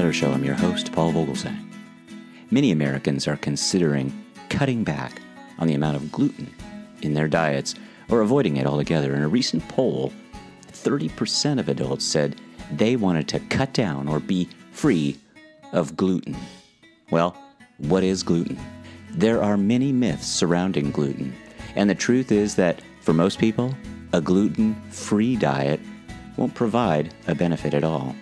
Better Show. I'm your host, Paul Vogelsang. Many Americans are considering cutting back on the amount of gluten in their diets or avoiding it altogether. In a recent poll, 30% of adults said they wanted to cut down or be free of gluten. Well, what is gluten? There are many myths surrounding gluten, and the truth is that for most people, a gluten-free diet won't provide a benefit at all.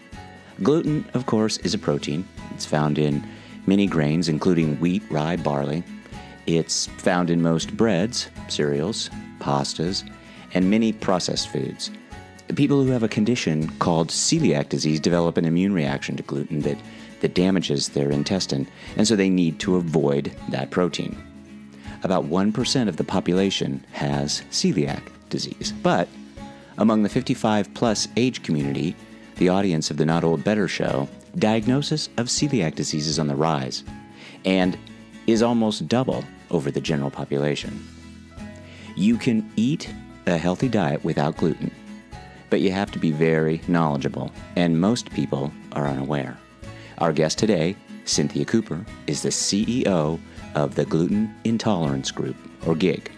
Gluten, of course, is a protein. It's found in many grains, including wheat, rye, barley. It's found in most breads, cereals, pastas, and many processed foods. People who have a condition called celiac disease develop an immune reaction to gluten that damages their intestine, and so they need to avoid that protein. About 1% of the population has celiac disease, but among the 55-plus age community, the audience of the Not Old Better Show, diagnosis of celiac disease is on the rise and is almost double over the general population. You can eat a healthy diet without gluten, but you have to be very knowledgeable, and most people are unaware. Our guest today, Cynthia Kupper, is the CEO of the Gluten Intolerance Group, or GIG.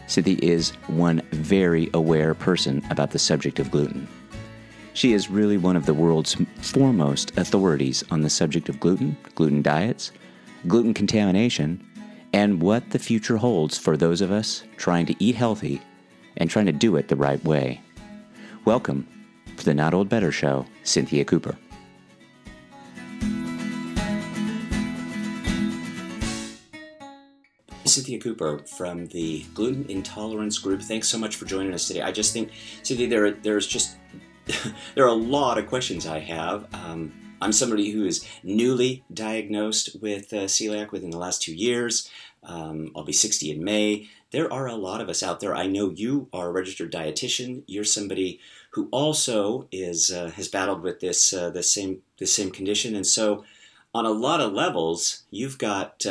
Cynthia is one very aware person about the subject of gluten. She is really one of the world's foremost authorities on the subject of gluten, gluten diets, gluten contamination, and what the future holds for those of us trying to eat healthy and trying to do it the right way. Welcome to the Not Old Better Show, Cynthia Kupper. Cynthia Kupper from the Gluten Intolerance Group. Thanks so much for joining us today. I just think, Cynthia, there are a lot of questions I have. I'm somebody who is newly diagnosed with celiac within the last 2 years. I'll be 60 in May. There are a lot of us out there. I know you are a registered dietitian. You're somebody who also has battled with this the same condition, and so on a lot of levels, you've got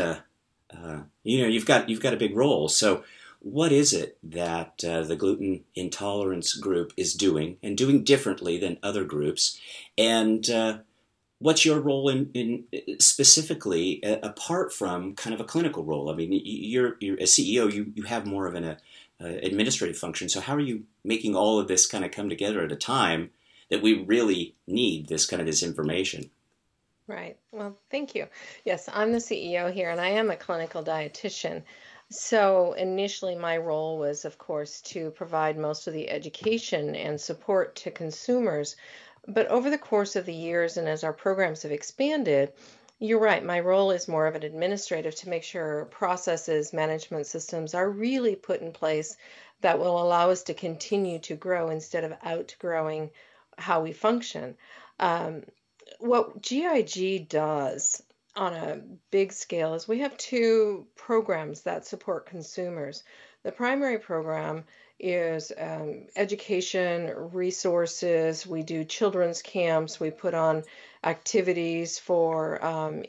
you've got a big role. So, what is it that the Gluten Intolerance Group is doing, and doing differently than other groups? And what's your role in specifically, apart from kind of a clinical role? I mean, you're a CEO, you have more of an administrative function. So how are you making all of this kind of come together at a time that we really need this information? Right. Well, thank you. Yes, I'm the CEO here, and I am a clinical dietitian. So initially, my role was, of course, to provide most of the education and support to consumers. But over the course of the years and as our programs have expanded, you're right, my role is more of an administrative to make sure processes, management systems are really put in place that will allow us to continue to grow instead of outgrowing how we function. What GIG does on a big scale is we have two programs that support consumers. The primary program is education, resources. We do children's camps. We put on activities for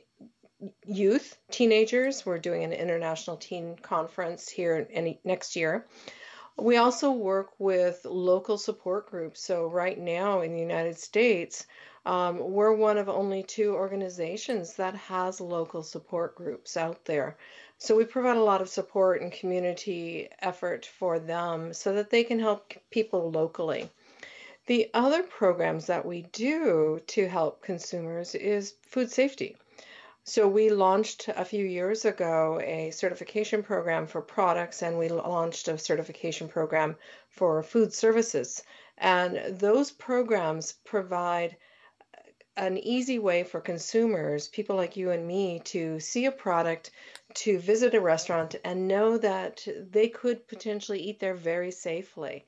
youth, teenagers. We're doing an international teen conference here next year. We also work with local support groups. So right now in the United States, we're one of only 2 organizations that has local support groups out there. So we provide a lot of support and community effort for them so that they can help people locally. The other programs that we do to help consumers is food safety. So we launched a few years ago a certification program for products, and we launched a certification program for food services. And those programs provide an easy way for consumers, people like you and me, to see a product, to visit a restaurant, and know that they could potentially eat there very safely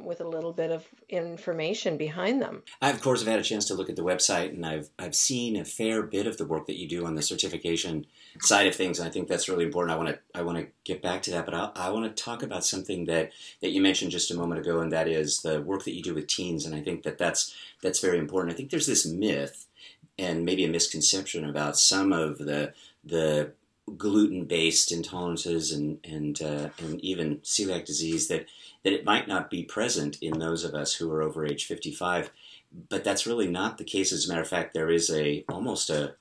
with a little bit of information behind them. I, of course, have had a chance to look at the website, and I've seen a fair bit of the work that you do on the certification side of things, and I think that's really important. I want to get back to that, but I want to talk about something that you mentioned just a moment ago, and that is the work that you do with teens, and I think that's very important. I think there's this myth and maybe a misconception about some of the gluten-based intolerances and even celiac disease that it might not be present in those of us who are over age 55. but that's really not the case. As a matter of fact, there is almost a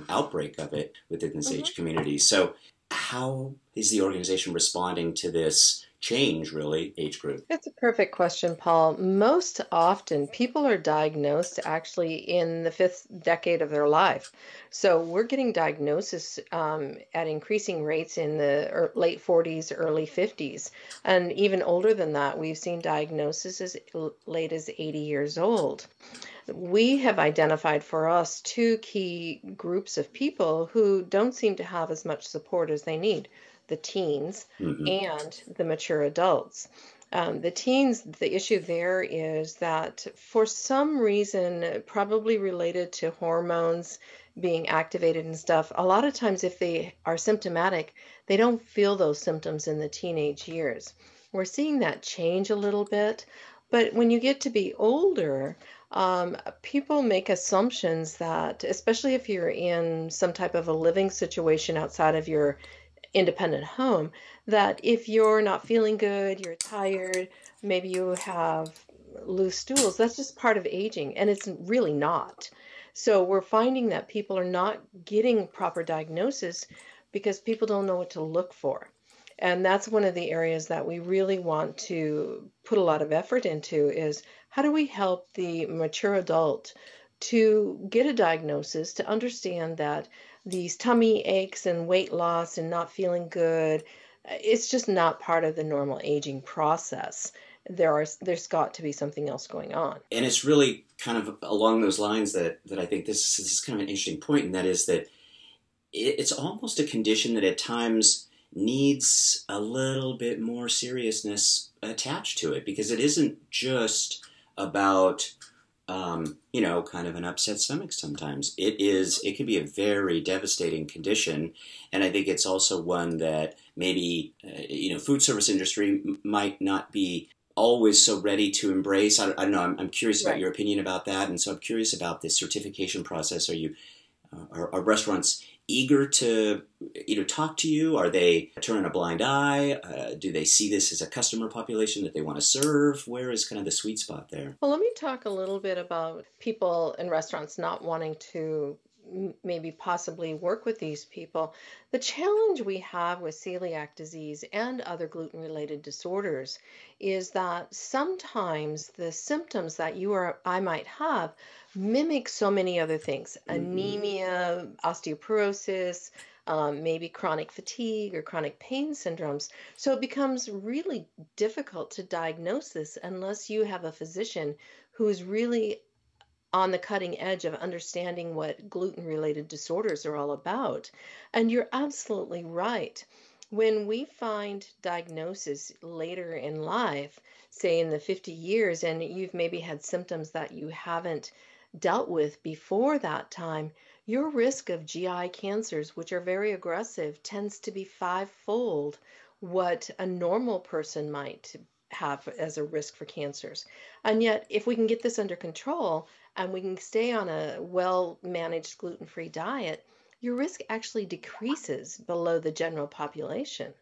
outbreak of it within this Mhm. age community. So how is the organization responding to this change, really, age group? It's a perfect question, Paul. Most often, people are diagnosed actually in the fifth decade of their life. So we're getting diagnosis at increasing rates in the late 40s, early 50s. And even older than that, we've seen diagnosis as late as 80 years old. We have identified for us two key groups of people who don't seem to have as much support as they need, the teens Mm-hmm. and the mature adults. The teens, the issue there is that for some reason, probably related to hormones being activated and stuff, a lot of times if they are symptomatic, they don't feel those symptoms in the teenage years. We're seeing that change a little bit, but when you get to be older, people make assumptions that, especially if you're in some type of a living situation outside of your independent home, that if you're not feeling good, you're tired, maybe you have loose stools, that's just part of aging, and it's really not. So we're finding that people are not getting proper diagnosis because people don't know what to look for. And that's one of the areas that we really want to put a lot of effort into is how do we help the mature adult to get a diagnosis, to understand that these tummy aches and weight loss and not feeling good, it's just not part of the normal aging process. There's got to be something else going on. And it's really kind of along those lines that I think this is kind of an interesting point, and that is that it's almost a condition that at times needs a little bit more seriousness attached to it, because it isn't just about kind of an upset stomach sometimes. It can be a very devastating condition. And I think it's also one that maybe, food service industry might not be always so ready to embrace. I don't know. I'm curious about Right. your opinion about that. And so I'm curious about this certification process. Are restaurants eager to talk to you? Are they turning a blind eye? Do they see this as a customer population that they want to serve? Where is kind of the sweet spot there? Well, let me talk a little bit about people in restaurants not wanting to maybe possibly work with these people. The challenge we have with celiac disease and other gluten-related disorders is that sometimes the symptoms that you or I might have mimic so many other things: Mm-hmm. anemia, osteoporosis, maybe chronic fatigue or chronic pain syndromes. So it becomes really difficult to diagnose this unless you have a physician who's really on the cutting edge of understanding what gluten related disorders are all about. And you're absolutely right. When we find diagnosis later in life, say in the 50 years, and you've maybe had symptoms that you haven't dealt with before that time, your risk of GI cancers, which are very aggressive, tends to be fivefold what a normal person might have as a risk for cancers. And yet, if we can get this under control and we can stay on a well managed gluten free diet, your risk actually decreases below the general population.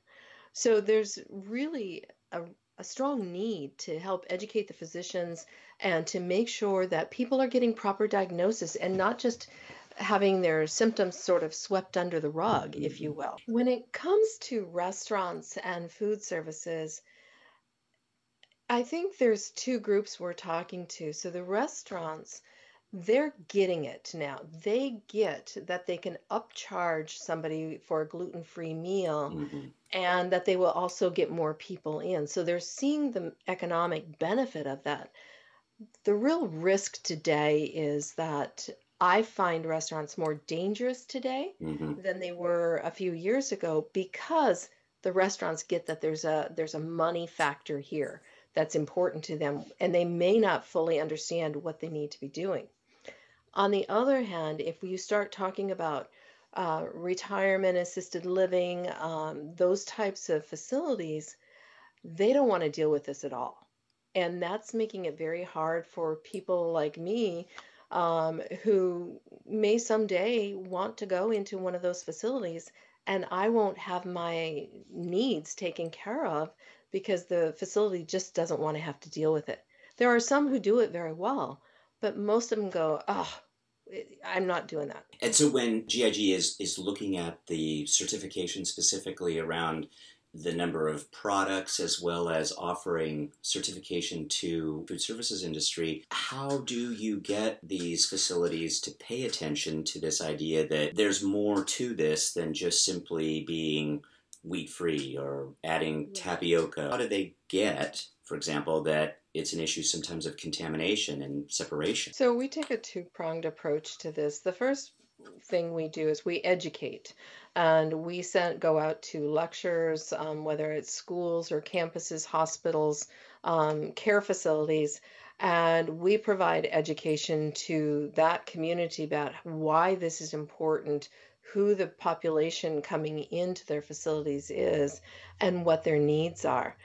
So there's really a strong need to help educate the physicians and to make sure that people are getting proper diagnosis and not just having their symptoms sort of swept under the rug, if Mm-hmm. you will. When it comes to restaurants and food services, I think there's two groups we're talking to. So the restaurants, they're getting it now. They get that they can upcharge somebody for a gluten-free meal Mm-hmm. and that they will also get more people in. So they're seeing the economic benefit of that. The real risk today is that I find restaurants more dangerous today Mm-hmm. than they were a few years ago because the restaurants get that there's a money factor here that's important to them, and they may not fully understand what they need to be doing. On the other hand, if you start talking about retirement assisted living, those types of facilities, they don't want to deal with this at all. And that's making it very hard for people like me, who may someday want to go into one of those facilities, and I won't have my needs taken care of because the facility just doesn't want to have to deal with it. There are some who do it very well, but most of them go, oh, I'm not doing that. And so when GIG is looking at the certification specifically around the number of products as well as offering certification to food services industry, how do you get these facilities to pay attention to this idea that there's more to this than just simply being wheat-free or adding tapioca? How do they get, for example, that it's an issue sometimes of contamination and separation? So we take a two-pronged approach to this. The first thing we do is we educate, and we go out to lectures, whether it's schools or campuses, hospitals, care facilities, and we provide education to that community about why this is important, who the population coming into their facilities is, and what their needs are.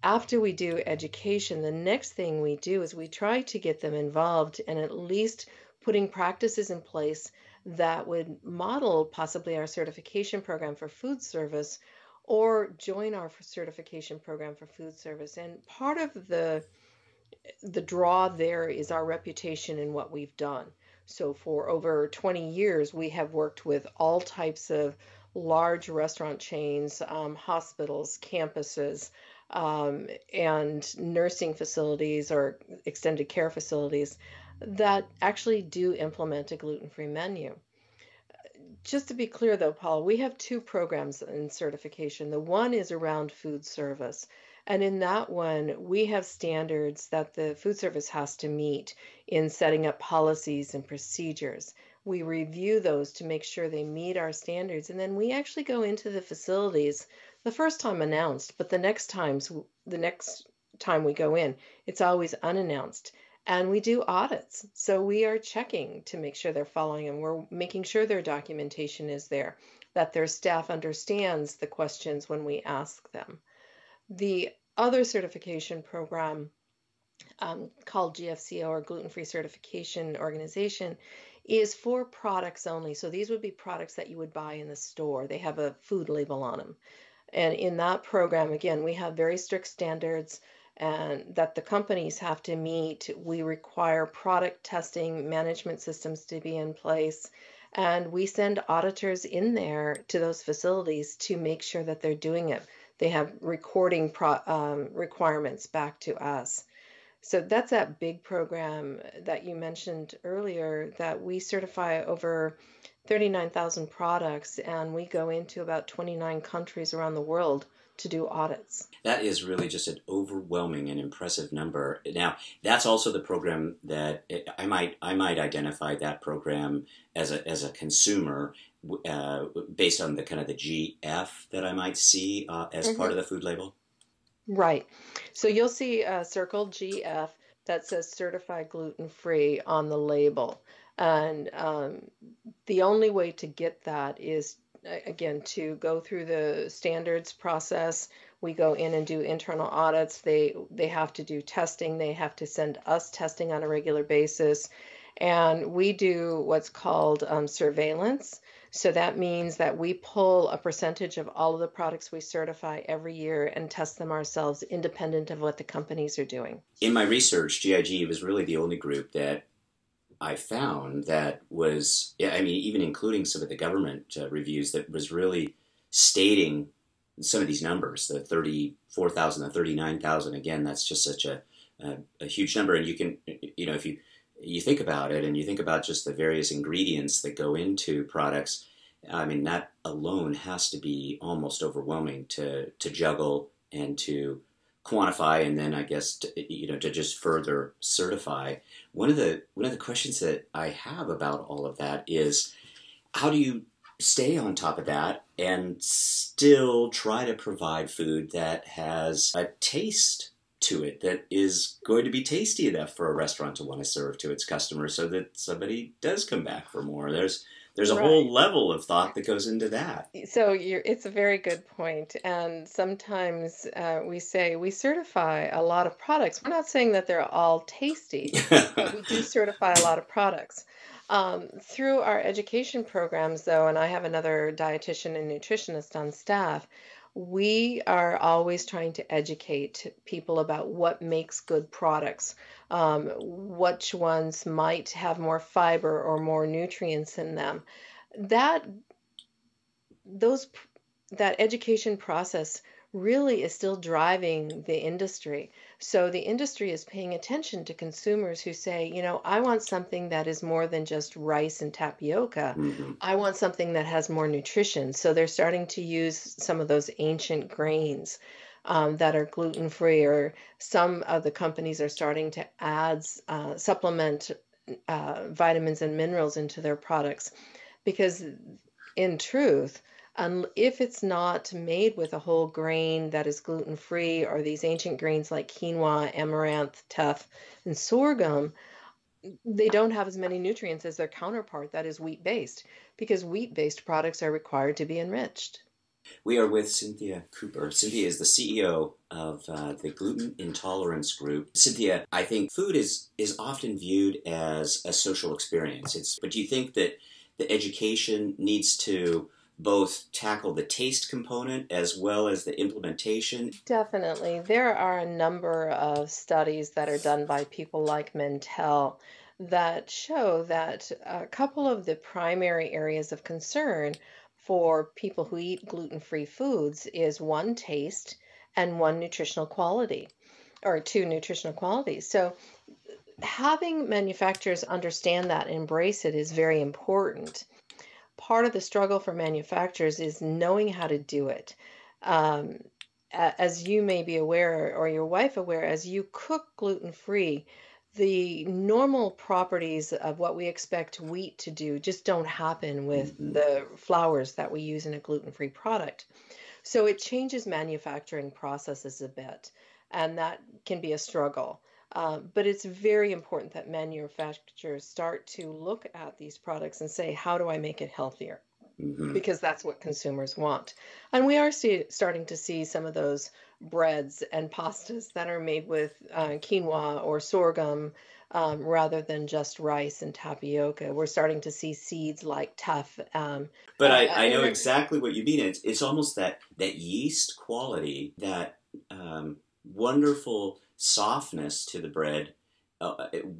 After we do education, the next thing we do is we try to get them involved and at least putting practices in place that would model possibly our certification program for food service or join our certification program for food service. And part of the draw there is our reputation and what we've done. So for over 20 years, we have worked with all types of large restaurant chains, hospitals, campuses, and nursing facilities or extended care facilities that actually do implement a gluten-free menu. Just to be clear though, Paul, we have two programs in certification. The one is around food service. And in that one, we have standards that the food service has to meet in setting up policies and procedures. We review those to make sure they meet our standards. And then we actually go into the facilities the first time announced, but the next time we go in, it's always unannounced. And we do audits. So we are checking to make sure they're following and we're making sure their documentation is there, that their staff understands the questions when we ask them. The other certification program called GFCO or Gluten-Free Certification Organization is for products only. So these would be products that you would buy in the store. They have a food label on them. And in that program, again, we have very strict standards and that the companies have to meet. We require product testing management systems to be in place. And we send auditors in there to those facilities to make sure that they're doing it. They have recording requirements back to us. So that's that big program that you mentioned earlier that we certify over 39,000 products and we go into about 29 countries around the world to do audits. That is really just an overwhelming and impressive number. Now, that's also the program that I might identify that program as a consumer based on the kind of the GF that I might see as part of the food label. Right. So you'll see circled GF that says certified gluten-free on the label. And the only way to get that is, again, to go through the standards process. We go in and do internal audits. They have to do testing. They have to send us testing on a regular basis. And we do what's called surveillance. So that means that we pull a percentage of all of the products we certify every year and test them ourselves independent of what the companies are doing. In my research, GIG was really the only group that I found that was, I mean, even including some of the government reviews, that was really stating some of these numbers, the 34,000, the 39,000. Again, that's just such a huge number. And you can, if you think about it and you think about just the various ingredients that go into products, I mean, that alone has to be almost overwhelming to juggle and to quantify, and then I guess to just further certify. One of the questions that I have about all of that is, how do you stay on top of that and still try to provide food that has a taste to it that is going to be tasty enough for a restaurant to want to serve to its customers so that somebody does come back for more? There's a whole level of thought that goes into that. So it's a very good point. And sometimes we say we certify a lot of products. We're not saying that they're all tasty, but we do certify a lot of products. Through our education programs, though, and I have another dietitian and nutritionist on staff, We are always trying to educate people about what makes good products, which ones might have more fiber or more nutrients in them. That those that education process really is still driving the industry. So the industry is paying attention to consumers who say, I want something that is more than just rice and tapioca. Hmm. I want something that has more nutrition. So they're starting to use some of those ancient grains that are gluten free, or some of the companies are starting to add supplement vitamins and minerals into their products because in truth, if it's not made with a whole grain that is gluten free, or these ancient grains like quinoa, amaranth, teff, and sorghum, they don't have as many nutrients as their counterpart that is wheat based, because wheat based products are required to be enriched. We are with Cynthia Kupper. Cynthia is the CEO of the Gluten Intolerance Group. Cynthia, I think food is often viewed as a social experience. But do you think that the education needs to both tackle the taste component as well as the implementation? Definitely. There are a number of studies that are done by people like Mentel that show that a couple of the primary areas of concern for people who eat gluten-free foods is one, taste, and one, nutritional quality, or two, nutritional qualities. So having manufacturers understand that and embrace it is very important. Part of the struggle for manufacturers is knowing how to do it. Um, as you may be aware, or your wife aware, as you cook gluten free, the normal properties of what we expect wheat to do just don't happen with Mm-hmm. the flours that we use in a gluten free product. So it changes manufacturing processes a bit, and that can be a struggle. But it's very important that manufacturers start to look at these products and say, how do I make it healthier? Mm-hmm. Because that's what consumers want. And we are starting to see some of those breads and pastas that are made with quinoa or sorghum rather than just rice and tapioca. We're starting to see seeds like teff. But I know And exactly what you mean. It's almost that yeast quality, that wonderful softness to the bread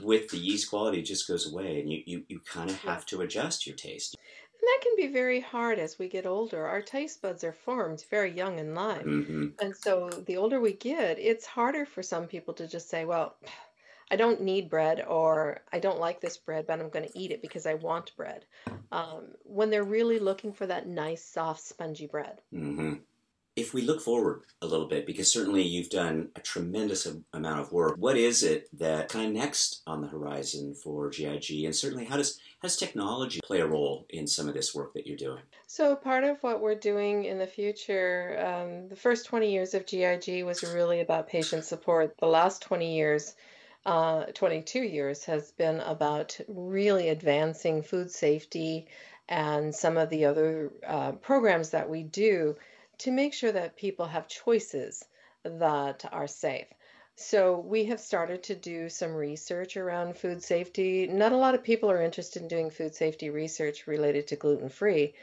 with the yeast quality just goes away, and you kind of have yes. to adjust your taste. And that can be very hard as we get older. Our taste buds are formed very young in life. Mm-hmm. And so the older we get, it's harder for some people to just say, well, I don't need bread, or I don't like this bread, but I'm going to eat it because I want bread. When they're really looking for that nice, soft, spongy bread. Mm-hmm. If we look forward a little bit, because certainly you've done a tremendous amount of work, what is it that kind of next on the horizon for GIG? And certainly, how does technology play a role in some of this work that you're doing? So part of what we're doing in the future, the first 20 years of GIG was really about patient support. The last 20 years, 22 years has been about really advancing food safety and some of the other programs that we do to make sure that people have choices that are safe. So we have started to do some research around food safety. Not a lot of people are interested in doing food safety research related to gluten-free,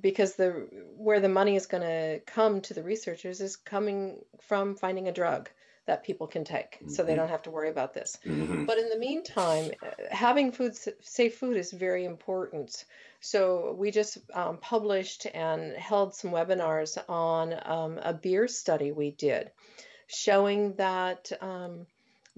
because the where the money is going to come to the researchers is coming from finding a drug that people can take, so they Mm-hmm. don't have to worry about this. Mm-hmm. But in the meantime, having safe food is very important. So we just published and held some webinars on a beer study we did, showing that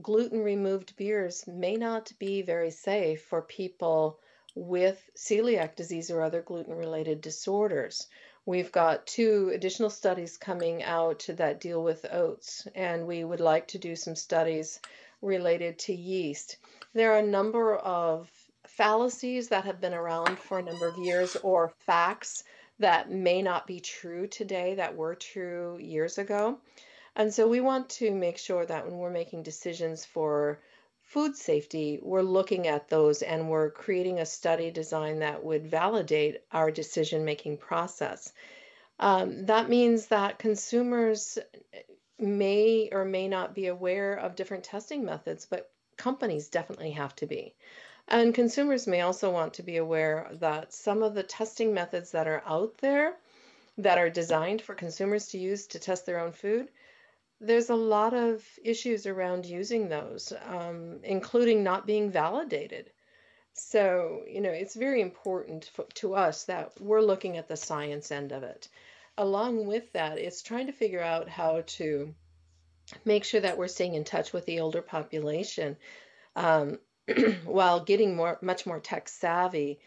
gluten removed beers may not be very safe for people with celiac disease or other gluten related disorders. We've got two additional studies coming out that deal with oats, and we would like to do some studies related to yeast. There are a number of fallacies that have been around for a number of years, or facts that may not be true today that were true years ago. And so we want to make sure that when we're making decisions for food safety, we're looking at those and we're creating a study design that would validate our decision-making process. That means that consumers may or may not be aware of different testing methods, but companies definitely have to be. And consumers may also want to be aware that some of the testing methods that are out there that are designed for consumers to use to test their own food, there's a lot of issues around using those, including not being validated. So, it's very important to us that we're looking at the science end of it. Along with that, it's trying to figure out how to make sure that we're staying in touch with the older population, um, while getting much more tech savvy.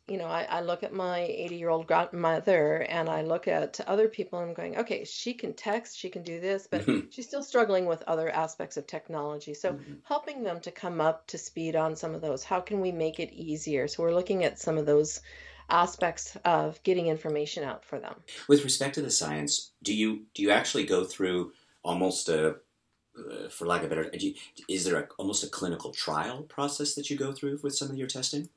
I look at my 80-year-old grandmother and I look at other people and I'm going, okay, she can text, she can do this, but she's still struggling with other aspects of technology. So helping them to come up to speed on some of those, how can we make it easier? So we're looking at some of those aspects of getting information out for them. With respect to the science, do you actually go through almost a for lack of a better, is there almost a clinical trial process that you go through with some of your testing?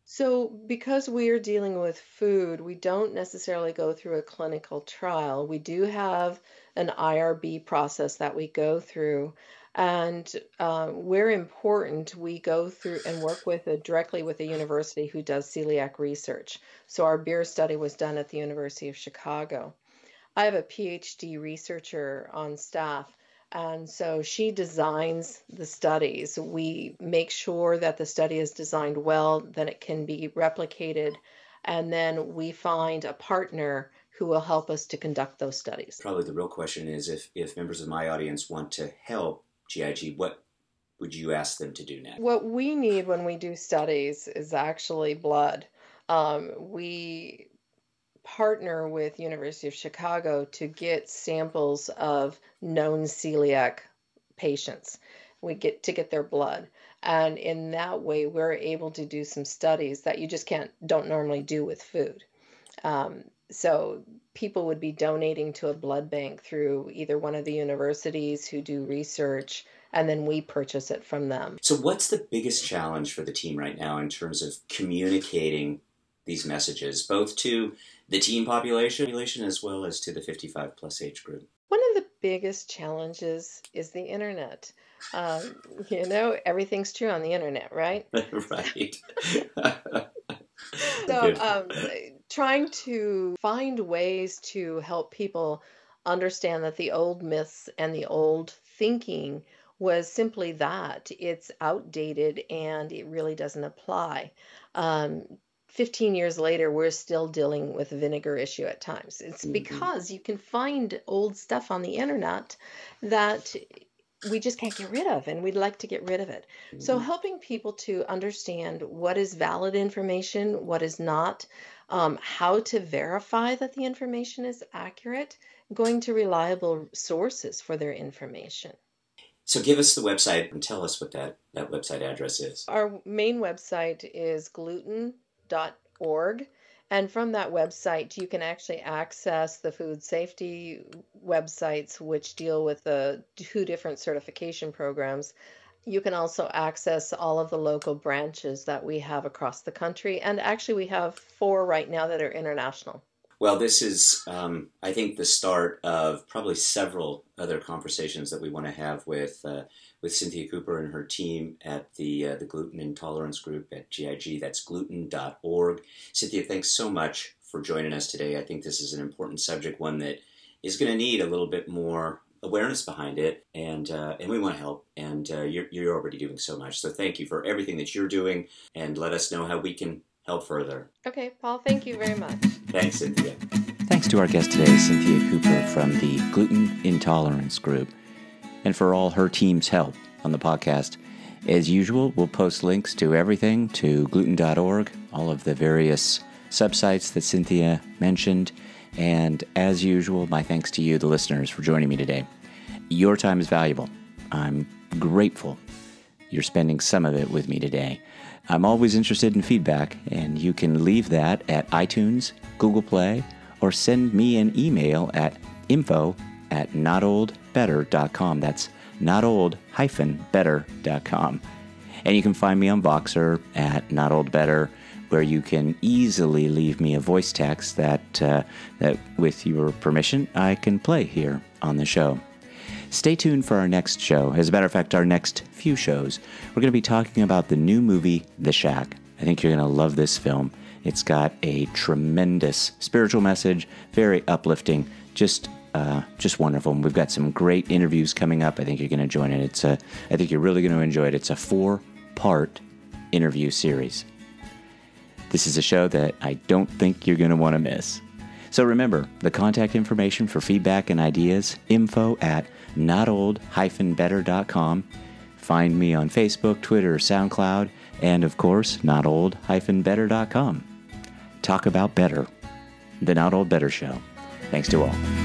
So, because we're dealing with food, we don't necessarily go through a clinical trial. We do have an IRB process that we go through, and where important, we go through and work directly with a university who does celiac research. So, our beer study was done at the University of Chicago. I have a PhD researcher on staff, and so she designs the studies. We make sure that the study is designed well, then it can be replicated, and then we find a partner who will help us to conduct those studies. Probably the real question is, if members of my audience want to help GIG, what would you ask them to do next? What we need when we do studies is actually blood. We partner with University of Chicago to get samples of known celiac patients. We get their blood, and in that way we're able to do some studies that you just don't normally do with food. So people would be donating to a blood bank through either one of the universities who do research, and then we purchase it from them. So what's the biggest challenge for the team right now in terms of communicating these messages, both to the teen population as well as to the 55 plus age group? One of the biggest challenges is the internet. Everything's true on the internet, right? Right. So trying to find ways to help people understand that the old myths and the old thinking was simply that it's outdated and it really doesn't apply. 15 years later, we're still dealing with the vinegar issue at times. It's because you can find old stuff on the internet that we just can't get rid of, and we'd like to get rid of it. So helping people to understand what is valid information, what is not, how to verify that the information is accurate, going to reliable sources for their information. So give us the website and tell us what that website address is. Our main website is gluten.org. And from that website, you can actually access the food safety websites, which deal with the 2 different certification programs. You can also access all of the local branches that we have across the country. And actually, we have 4 right now that are international. Well, this is, I think, the start of probably several other conversations that we want to have with Cynthia Kupper and her team at the Gluten Intolerance Group at GIG. That's gluten.org. Cynthia, thanks so much for joining us today. I think this is an important subject, one that is going to need a little bit more awareness behind it, and we want to help, and you're already doing so much. So thank you for everything that you're doing, and let us know how we can help further. Okay, Paul, thank you very much. Thanks, Cynthia. Thanks to our guest today, Cynthia Kupper from the Gluten Intolerance Group, and for all her team's help on the podcast. As usual, we'll post links to everything, to gluten.org, all of the various subsites that Cynthia mentioned, and as usual, my thanks to you, the listeners, for joining me today. Your time is valuable. I'm grateful you're spending some of it with me today. I'm always interested in feedback, and you can leave that at iTunes, Google Play, or send me an email at info@notoldbetter.com. That's notold-better.com. And you can find me on Voxer at notoldbetter, where you can easily leave me a voice text that with your permission, I can play here on the show. Stay tuned for our next show. As a matter of fact, our next few shows, we're going to be talking about the new movie, The Shack. I think you're going to love this film. It's got a tremendous spiritual message, very uplifting, just wonderful. And we've got some great interviews coming up. I think you're going to join it. I think you're really going to enjoy it. It's a 4-part interview series. This is a show that I don't think you're going to want to miss. So remember, the contact information for feedback and ideas, info@notold-better.com. Find me on Facebook, Twitter, SoundCloud, and of course, notold-better.com. Talk about better. The Not Old Better Show. Thanks to all.